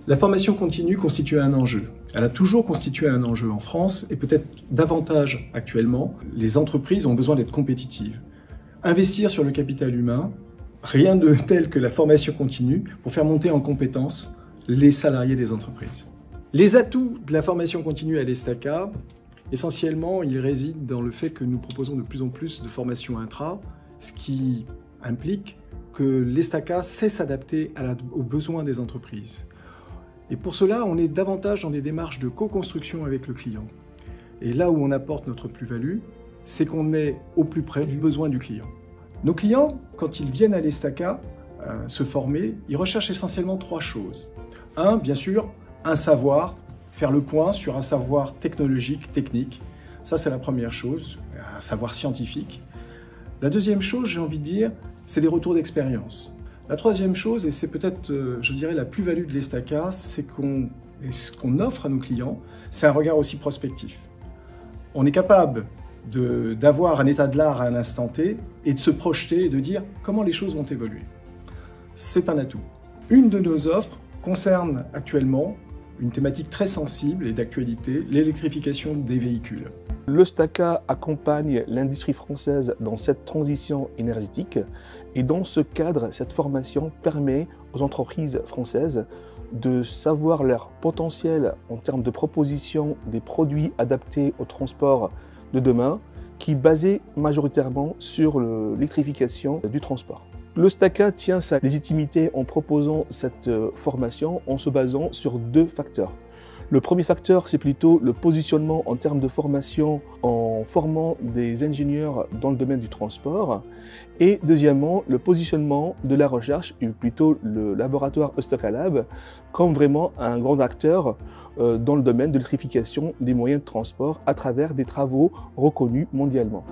La formation continue constitue un enjeu. Elle a toujours constitué un enjeu en France et peut-être davantage actuellement. Les entreprises ont besoin d'être compétitives. Investir sur le capital humain, rien de tel que la formation continue pour faire monter en compétences les salariés des entreprises. Les atouts de la formation continue à l'ESTACA, essentiellement, ils résident dans le fait que nous proposons de plus en plus de formations intra, ce qui implique que l'ESTACA sait s'adapter aux besoins des entreprises. Et pour cela, on est davantage dans des démarches de co-construction avec le client. Et là où on apporte notre plus-value, c'est qu'on est au plus près du besoin du client. Nos clients, quand ils viennent à l'ESTACA se former, ils recherchent essentiellement 3 choses. Un, bien sûr, un savoir, faire le point sur un savoir technologique, technique. Ça, c'est la première chose, un savoir scientifique. La deuxième chose, j'ai envie de dire, c'est des retours d'expérience. La troisième chose, et c'est peut-être, je dirais, la plus-value de l'ESTACA, c'est ce qu'on offre à nos clients, c'est un regard aussi prospectif. On est capable d'avoir un état de l'art à un instant T et de se projeter et de dire comment les choses vont évoluer. C'est un atout. Une de nos offres concerne actuellement une thématique très sensible et d'actualité, l'électrification des véhicules. L'ESTACA accompagne l'industrie française dans cette transition énergétique et dans ce cadre, cette formation permet aux entreprises françaises de savoir leur potentiel en termes de proposition des produits adaptés au transport de demain qui est basé majoritairement sur l'électrification du transport. L'ESTACA tient sa légitimité en proposant cette formation en se basant sur 2 facteurs. Le premier facteur, c'est plutôt le positionnement en termes de formation en formant des ingénieurs dans le domaine du transport. Et deuxièmement, le positionnement de la recherche, ou plutôt le laboratoire ESTACA Lab, comme vraiment un grand acteur dans le domaine de l'électrification des moyens de transport à travers des travaux reconnus mondialement.